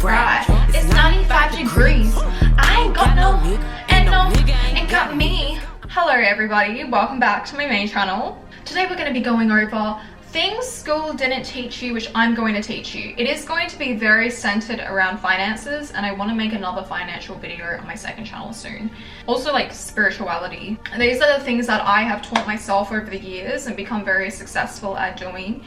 right. It's 95 degrees. I ain't got no, ain't got me. Hello everybody, welcome back to my main channel. Today we're going to be going over things school didn't teach you, which I'm going to teach you. It is going to be very centered around finances, and I want to make another financial video on my second channel soon. Also, like spirituality. These are the things that I have taught myself over the years and become very successful at doing.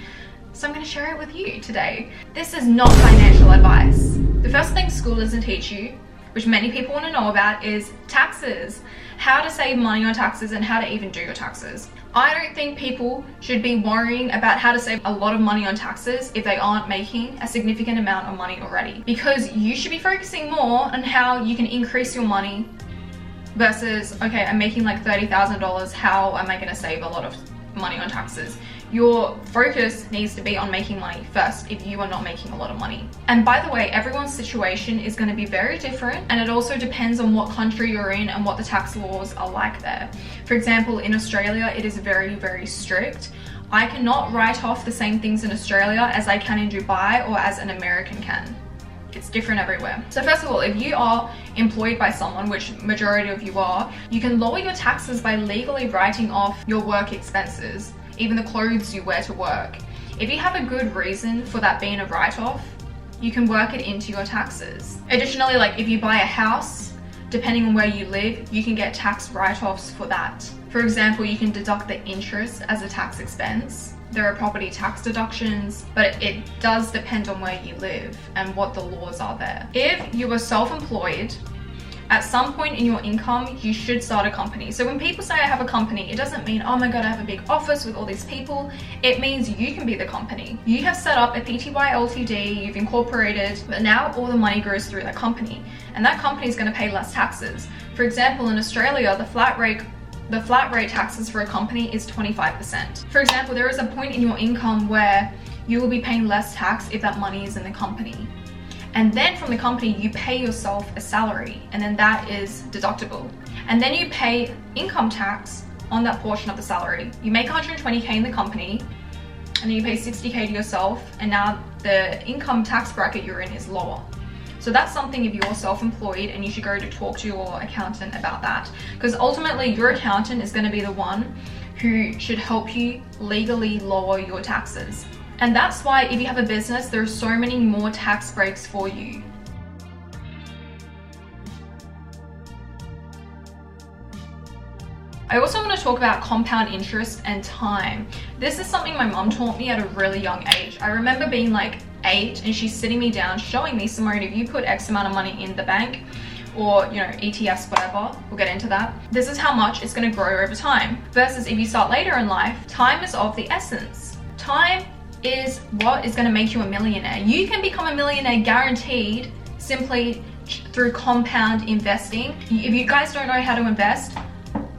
So I'm going to share it with you today. This is not financial advice. The first thing school doesn't teach you, which many people want to know about, is taxes. How to save money on taxes and how to even do your taxes. I don't think people should be worrying about how to save a lot of money on taxes if they aren't making a significant amount of money already. Because you should be focusing more on how you can increase your money versus, okay, I'm making like $30,000, how am I going to save a lot of money on taxes? Your focus needs to be on making money first if you are not making a lot of money. And by the way, everyone's situation is going to be very different, and it also depends on what country you're in and what the tax laws are like there. For example, in Australia, it is very, very strict. I cannot write off the same things in Australia as I can in Dubai or as an American can. It's different everywhere. So first of all, if you are employed by someone, which majority of you are, you can lower your taxes by legally writing off your work expenses, even the clothes you wear to work. If you have a good reason for that being a write-off, you can work it into your taxes. Additionally, like if you buy a house, depending on where you live, you can get tax write-offs for that. For example, you can deduct the interest as a tax expense. There are property tax deductions, but it does depend on where you live and what the laws are there. If you are self-employed, at some point in your income, you should start a company. So when people say I have a company, it doesn't mean, oh my God, I have a big office with all these people. It means you can be the company. You have set up a PTY Ltd, you've incorporated, but now all the money goes through that company. And that company is going to pay less taxes. For example, in Australia, the flat rate taxes for a company is 25%. For example, there is a point in your income where you will be paying less tax if that money is in the company. And then from the company, you pay yourself a salary, and then that is deductible. And then you pay income tax on that portion of the salary. You make 120K in the company, and then you pay 60K to yourself, and now the income tax bracket you're in is lower. So that's something if you're self-employed, and you should go to talk to your accountant about that. Because ultimately, your accountant is going to be the one who should help you legally lower your taxes. And that's why if you have a business, there are so many more tax breaks for you. I also want to talk about compound interest and time. This is something my mom taught me at a really young age. I remember being like 8 and she's sitting me down showing me, Simone, if you put X amount of money in the bank or, you know, ETFs, whatever, we'll get into that. This is how much it's going to grow over time. Versus if you start later in life, time is of the essence. Time is what is going to make you a millionaire. You can become a millionaire guaranteed simply through compound investing. If you guys don't know how to invest,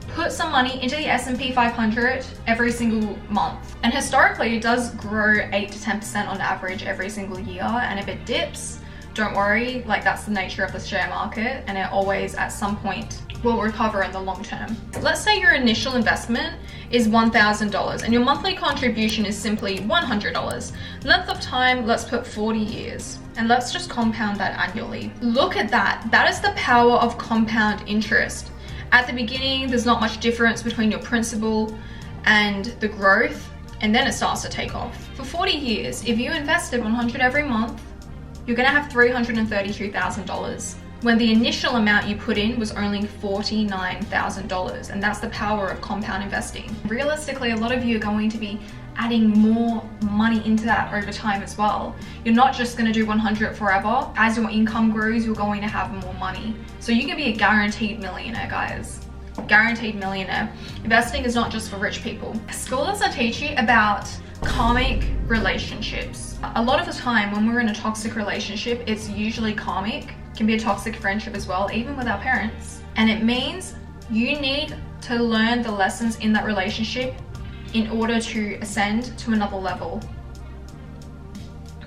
put some money into the S&P 500 every single month. And historically, it does grow 8 to 10% on average every single year. And if it dips, don't worry, like that's the nature of the share market, and it always at some point will recover in the long term. Let's say your initial investment is $1,000 and your monthly contribution is simply $100. Length of time, let's put 40 years. And let's just compound that annually. Look at that. That is the power of compound interest. At the beginning, there's not much difference between your principal and the growth, and then it starts to take off. For 40 years, if you invested $100 every month, you're gonna have $332,000. When the initial amount you put in was only $49,000, and that's the power of compound investing. Realistically, a lot of you are going to be adding more money into that over time as well. You're not just going to do 100 forever. As your income grows, you're going to have more money. So you can be a guaranteed millionaire, guys. Guaranteed millionaire. Investing is not just for rich people. School doesn't teach you about karmic relationships. A lot of the time when we're in a toxic relationship, it's usually karmic. It can be a toxic friendship as well, even with our parents. And it means you need to learn the lessons in that relationship in order to ascend to another level.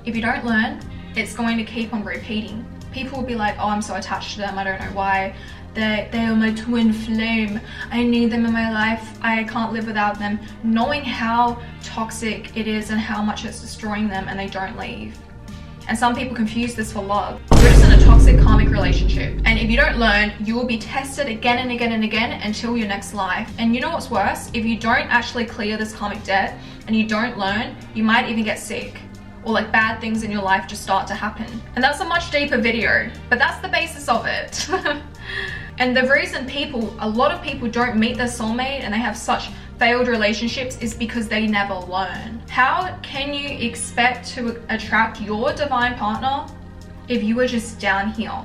If you don't learn, it's going to keep on repeating. People will be like, oh, I'm so attached to them, I don't know why. They are my twin flame. I need them in my life. I can't live without them. Knowing how toxic it is and how much it's destroying them, and they don't leave. And some people confuse this for love. You're just in a toxic karmic relationship. And if you don't learn, you will be tested again and again and again until your next life. And you know what's worse? If you don't actually clear this karmic debt and you don't learn, you might even get sick. Or like bad things in your life just start to happen. And that's a much deeper video, but that's the basis of it. And the reason a lot of people don't meet their soulmate and they have such failed relationships is because they never learn. How can you expect to attract your divine partner if you are just down here?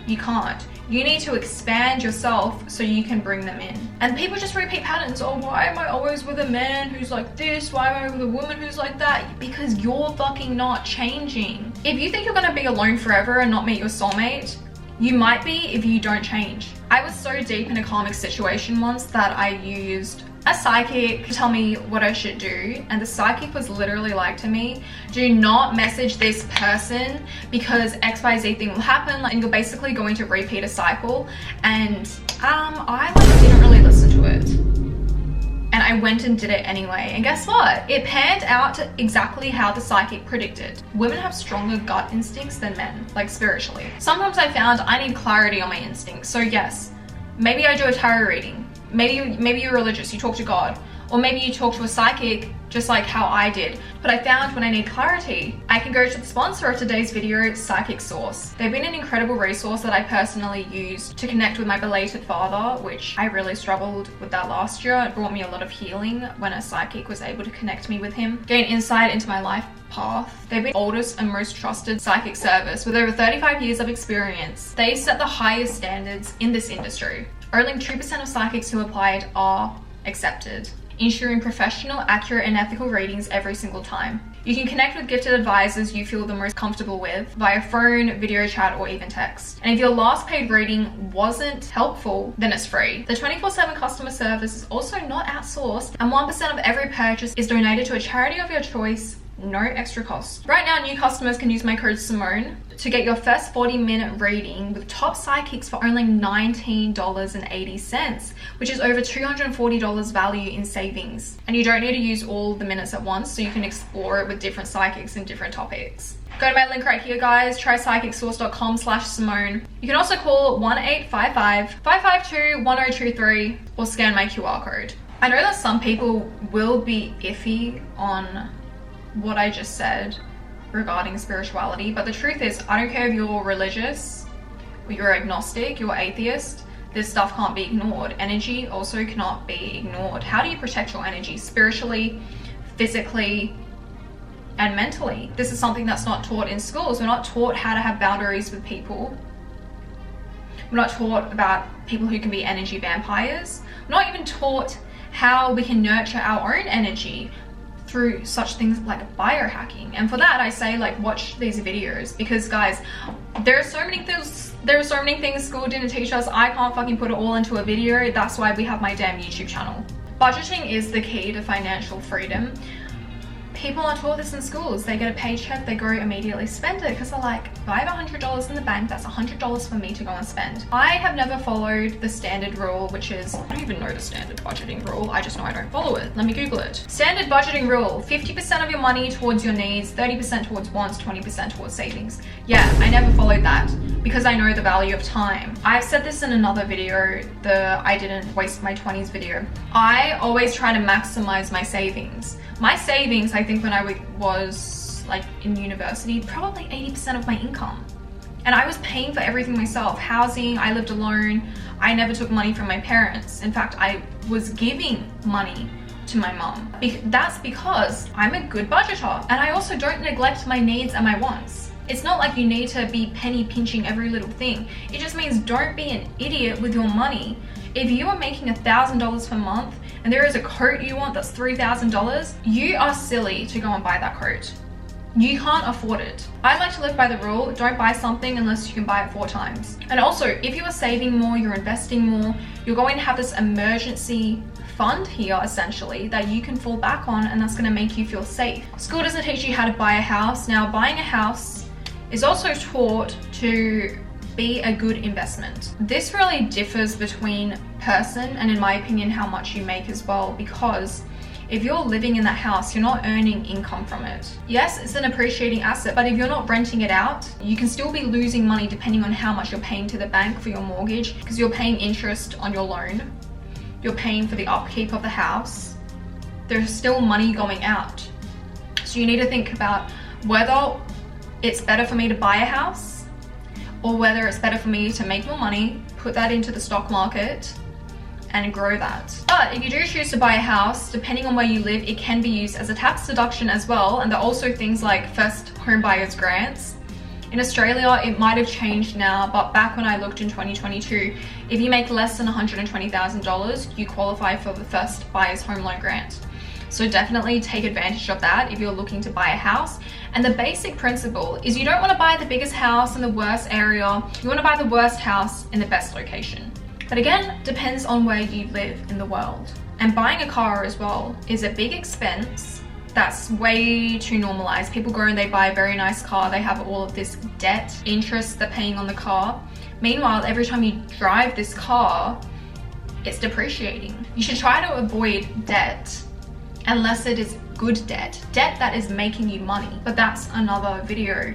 You can't. You need to expand yourself so you can bring them in. And people just repeat patterns. Oh, why am I always with a man who's like this? Why am I with a woman who's like that? Because you're fucking not changing. If you think you're gonna be alone forever and not meet your soulmate, you might be if you don't change. I was so deep in a karmic situation once that I used a psychic to tell me what I should do, and the psychic was literally like to me, do not message this person because XYZ thing will happen, and you're basically going to repeat a cycle. And I didn't really listen to it, and I went and did it anyway, and guess what? It panned out to exactly how the psychic predicted. Women have stronger gut instincts than men, like spiritually. Sometimes I found I need clarity on my instincts, so yes, maybe I do a tarot reading. Maybe you're religious, you talk to God, or maybe you talk to a psychic just like how I did. But I found when I need clarity, I can go to the sponsor of today's video, Psychic Source. They've been an incredible resource that I personally used to connect with my belated father, which I really struggled with that last year. It brought me a lot of healing when a psychic was able to connect me with him, gain insight into my life path. They've been the oldest and most trusted psychic service with over 35 years of experience. They set the highest standards in this industry. Only 2% of psychics who applied are accepted, ensuring professional, accurate, and ethical readings every single time. You can connect with gifted advisors you feel the most comfortable with via phone, video chat, or even text. And if your last paid reading wasn't helpful, then it's free. The 24/7 customer service is also not outsourced, and 1% of every purchase is donated to a charity of your choice, no extra cost. Right now, new customers can use my code Simone to get your first 40-minute reading with top psychics for only $19.80, which is over $240 value in savings. And you don't need to use all the minutes at once, so you can explore it with different psychics and different topics. Go to my link right here, guys. Try psychicsource.com/Simone. You can also call 1-855-552-1023 or scan my QR code. I know that some people will be iffy on what I just said regarding spirituality, but the truth is, I don't care if you're religious or you're agnostic, you're atheist, this stuff can't be ignored. Energy also cannot be ignored. How do you protect your energy spiritually, physically, and mentally? This is something that's not taught in schools. We're not taught how to have boundaries with people. We're not taught about people who can be energy vampires. We're not even taught how we can nurture our own energy through such things like biohacking. And for that, I say, like, watch these videos, because guys, there are so many things school didn't teach us. I can't fucking put it all into a video. That's why we have my damn YouTube channel. Budgeting is the key to financial freedom. People aren't taught this in schools. They get a paycheck, they go immediately spend it because they're like, if I have $100 in the bank, that's $100 for me to go and spend. I have never followed the standard rule, which is, I don't even know the standard budgeting rule. I just know I don't follow it. Let me Google it. Standard budgeting rule, 50% of your money towards your needs, 30% towards wants, 20% towards savings. Yeah, I never followed that because I know the value of time. I've said this in another video, the I didn't waste my 20s video. I always try to maximize my savings. My savings, I think when I was like in university, probably 80% of my income. And I was paying for everything myself. Housing, I lived alone. I never took money from my parents. In fact, I was giving money to my mom. That's because I'm a good budgeter. And I also don't neglect my needs and my wants. It's not like you need to be penny pinching every little thing. It just means don't be an idiot with your money. If you are making $1,000 per month and there is a coat you want that's $3,000, you are silly to go and buy that coat. You can't afford it. I like to live by the rule, don't buy something unless you can buy it 4 times. And also, if you are saving more, you're investing more, you're going to have this emergency fund here essentially that you can fall back on, and that's going to make you feel safe. School doesn't teach you how to buy a house. Now, buying a house is also taught to be a good investment. This really differs between person and, in my opinion, how much you make as well, because If you're living in that house, you're not earning income from it. Yes, it's an appreciating asset, but if you're not renting it out, you can still be losing money depending on how much you're paying to the bank for your mortgage, because you're paying interest on your loan. You're paying for the upkeep of the house. There's still money going out. So you need to think about whether it's better for me to buy a house or whether it's better for me to make more money, put that into the stock market and grow that. But if you do choose to buy a house, depending on where you live, it can be used as a tax deduction as well. And there are also things like first home buyers grants. In Australia, it might have changed now, but back when I looked in 2022, if you make less than $120,000, you qualify for the first buyer's home loan grant. So definitely take advantage of that if you're looking to buy a house. And the basic principle is you don't want to buy the biggest house in the worst area. You want to buy the worst house in the best location. But again, depends on where you live in the world. And buying a car as well is a big expense that's way too normalized. People go and they buy a very nice car. They have all of this debt, interest they're paying on the car. Meanwhile, every time you drive this car, it's depreciating. You should try to avoid debt unless it is good debt that is making you money, but that's another video.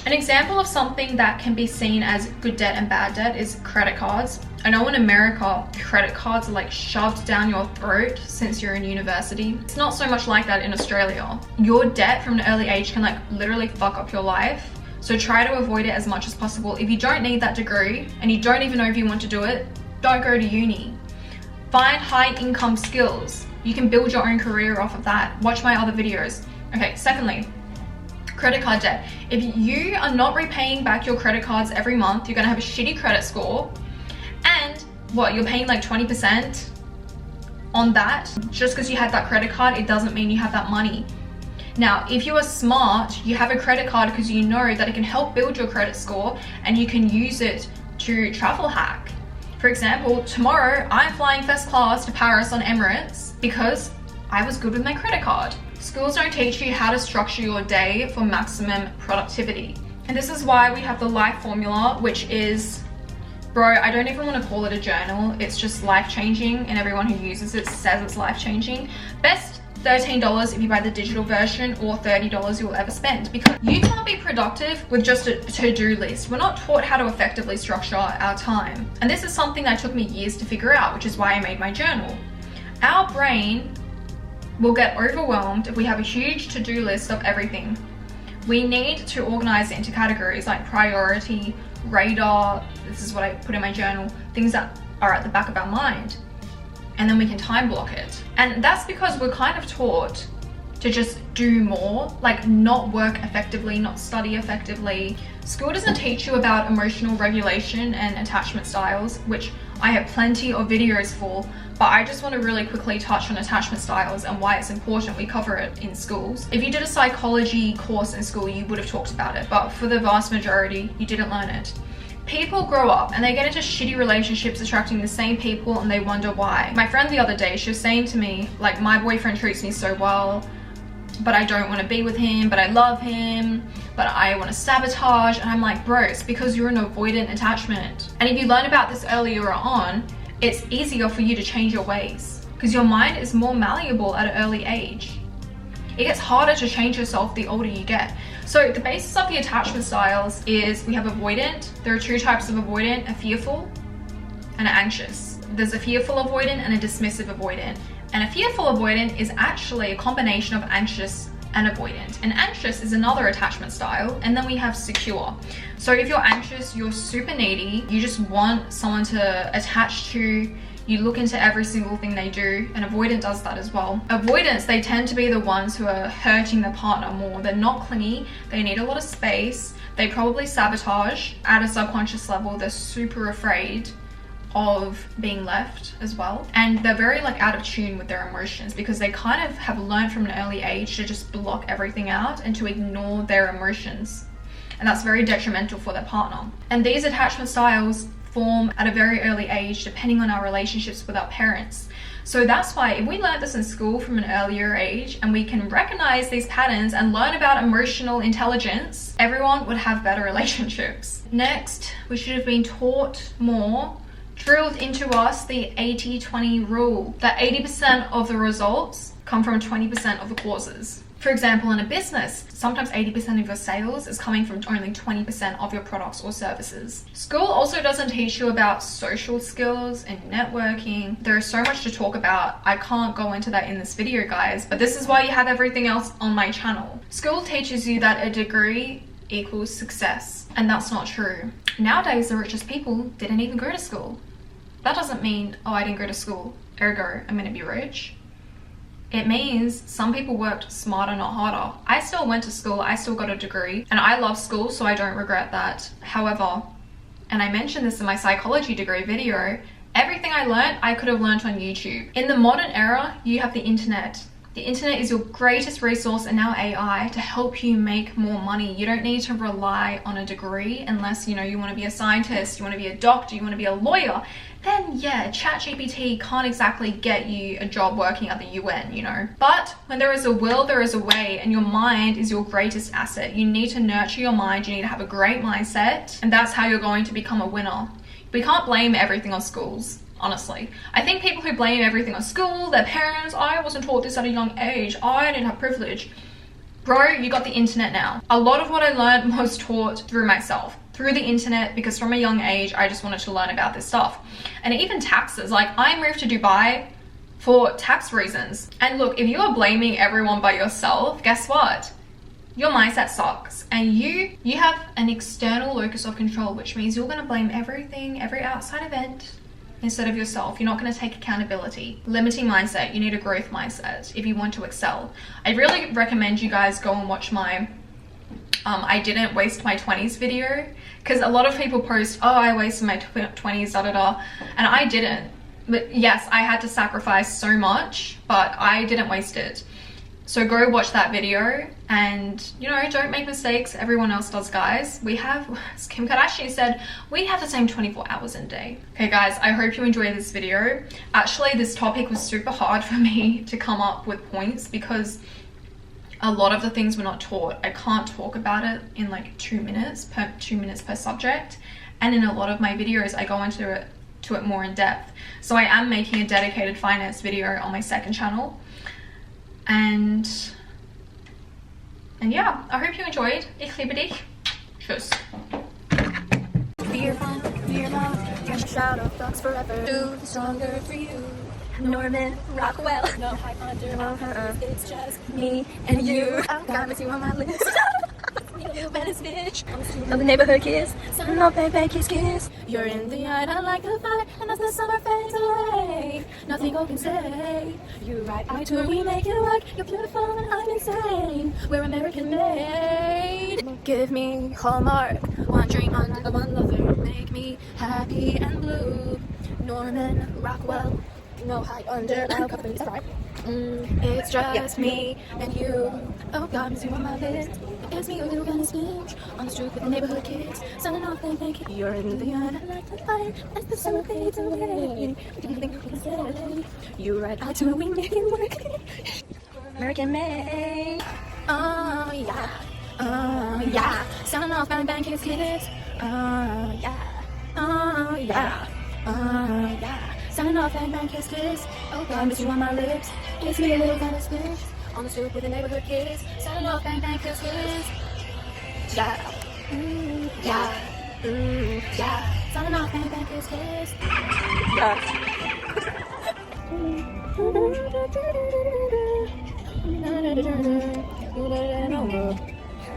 An example of something that can be seen as good debt and bad debt is credit cards. I know in America, credit cards are like shoved down your throat since you're in university. It's not so much like that in Australia. Your debt from an early age can like literally fuck up your life. So try to avoid it as much as possible. If you don't need that degree and you don't even know if you want to do it, don't go to uni. Find high income skills. You can build your own career off of that. Watch my other videos. Okay, secondly, credit card debt. If you are not repaying back your credit cards every month, you're gonna have a shitty credit score. And what, you're paying like 20% on that? Just because you had that credit card, it doesn't mean you have that money. Now, if you are smart, you have a credit card because you know that it can help build your credit score and you can use it to travel hack. For example, tomorrow I'm flying first class to Paris on Emirates because I was good with my credit card. Schools don't teach you how to structure your day for maximum productivity. And this is why we have the life formula, which is, bro, I don't even want to call it a journal. It's just life-changing, and everyone who uses it says it's life-changing. Best $13 if you buy the digital version, or $30 you'll ever spend, because you can't be productive with just a to-do list. We're not taught how to effectively structure our time. And this is something that took me years to figure out, which is why I made my journal. Our brain will get overwhelmed if we have a huge to-do list of everything. We need to organize it into categories like priority, radar, this is what I put in my journal, things that are at the back of our mind. And then we can time block it. And that's because we're kind of taught to just do more, like not work effectively, not study effectively. School doesn't teach you about emotional regulation and attachment styles, which I have plenty of videos for, but I just want to really quickly touch on attachment styles and why it's important we cover it in schools. If you did a psychology course in school, you would have talked about it, but for the vast majority, you didn't learn it. People grow up and they get into shitty relationships attracting the same people and they wonder why. My friend the other day, she was saying to me, like, my boyfriend treats me so well, but I don't want to be with him, but I love him, but I want to sabotage. And I'm like, bro, it's because you're an avoidant attachment. And if you learn about this earlier on, it's easier for you to change your ways because your mind is more malleable at an early age. It gets harder to change yourself the older you get. So the basis of the attachment styles is we have avoidant. There are two types of avoidant, a fearful and an anxious. There's a fearful avoidant and a dismissive avoidant. And a fearful avoidant is actually a combination of anxious and avoidant. And anxious is another attachment style. And then we have secure. So if you're anxious, you're super needy. You just want someone to attach to. You look into every single thing they do, and avoidant does that as well. Avoidants, they tend to be the ones who are hurting their partner more. They're not clingy, they need a lot of space, they probably sabotage at a subconscious level. They're super afraid of being left as well. And they're very like out of tune with their emotions because they kind of have learned from an early age to just block everything out and to ignore their emotions. And that's very detrimental for their partner. And these attachment styles form at a very early age depending on our relationships with our parents. So that's why if we learn this in school from an earlier age and we can recognize these patterns and learn about emotional intelligence, everyone would have better relationships. Next, we should have been taught more, drilled into us, the 80-20 rule, that 80% of the results come from 20% of the courses. For example, in a business, sometimes 80% of your sales is coming from only 20% of your products or services. School also doesn't teach you about social skills and networking. There is so much to talk about. I can't go into that in this video, guys, but this is why you have everything else on my channel. School teaches you that a degree equals success, and that's not true. Nowadays, the richest people didn't even go to school. That doesn't mean, oh, I didn't go to school, ergo, I'm gonna be rich. It means some people worked smarter, not harder. I still went to school, I still got a degree, and I love school, so I don't regret that. However, and I mentioned this in my psychology degree video, everything I learned, I could have learned on YouTube. In the modern era, you have the internet. The internet is your greatest resource, and now AI, to help you make more money. You don't need to rely on a degree unless, you know, you want to be a scientist, you want to be a doctor, you want to be a lawyer. Then yeah, ChatGPT can't exactly get you a job working at the UN, you know. But when there is a will, there is a way, and your mind is your greatest asset. You need to nurture your mind, you need to have a great mindset, and that's how you're going to become a winner. We can't blame everything on schools. Honestly, I think people who blame everything on school, their parents, I wasn't taught this at a young age, I didn't have privilege. Bro, you got the internet now. A lot of what I learned was taught through myself, through the internet, because from a young age, I just wanted to learn about this stuff. And even taxes, like I moved to Dubai for tax reasons. And look, if you are blaming everyone but yourself, guess what? Your mindset sucks, and you have an external locus of control, which means you're gonna blame everything, every outside event, instead of yourself. You're not going to take accountability. Limiting mindset. You need a growth mindset if you want to excel. I really recommend you guys go and watch my I didn't waste my 20s video, because a lot of people post, oh, I wasted my 20s, and I didn't. But yes, I had to sacrifice so much, but I didn't waste it. So go watch that video, and you know, don't make mistakes. Everyone else does, guys. We have, as Kim Kardashian said, we have the same 24 hours in a day. Okay guys, I hope you enjoyed this video. Actually, this topic was super hard for me to come up with points, because a lot of the things were not taught. I can't talk about it in like 2 minutes per subject, and in a lot of my videos I go into it more in depth. So I am making a dedicated finance video on my second channel. And yeah, I hope you enjoyed. Ich liebe dich. Tschüss. Fear bomb, catch a shout of thoughts forever. Do the stronger for you. Norman Rockwell. No high under, it's just me and you. I got you on my list. Baddest bitch of the neighborhood kids. Son of baby kiss kiss. You're in the eye, I like the fire, and as the summer fades away, nothing can say. You right eye to we make it work. You're beautiful and I'm insane. We're American made. Give me Hallmark, one dream under one lover. Make me happy and blue. Norman Rockwell. No high under, I'll cover you. Right. It's just me and you. Oh God, miss you on my list. It's me, a little kind of speech on the street with the neighborhood kids. Signing off, they think you're in the yard. I like the fire as the summer fades away. Do you think we can stay? You right out to we make it work. American made. Oh yeah, oh yeah. Signing off, bang bang, kiss kiss. Oh yeah, oh yeah, oh yeah. Signing off, bang bang, kiss kiss. Oh God, miss you on my lips. It's me, a little kind of speech on the street with the neighborhood kids. Signing off, bang bang, kiss kiss. Yeah, yeah, yeah. Signing off, bang bang, kiss kiss. Yeah.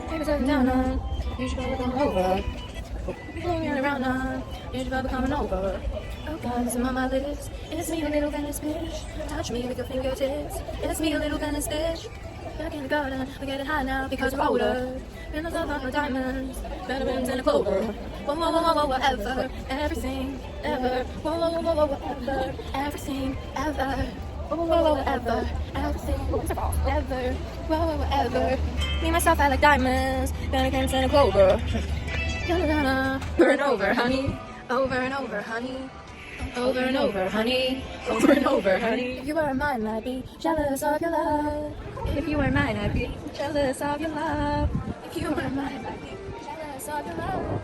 Take a second down on. You should probably come over. Hanging around on. You should probably coming over. Oh God, it's on my lips. It's me, a little Venice bitch. Touch me with your fingertips. It's me, a little Venice bitch. Back in the garden, we're getting high now because we're older. In the love of our diamonds, better winds and a clover. Whoa, whoa, whoa, whoa, whatever, everything, ever. Whoa, whoa, whoa, whoa, whatever, everything, ever. Whoa, whoa, whoa, whatever, everything, ever. Whoa, whoa, whatever. Me, myself, I like diamonds, better winds and a clover. Over and over, honey. Over and over, honey. Over and over, honey. Over and over, honey. If you were mine, I'd be jealous of your love. If you were mine, I'd be jealous of your love. If you were mine, I'd be jealous of your love.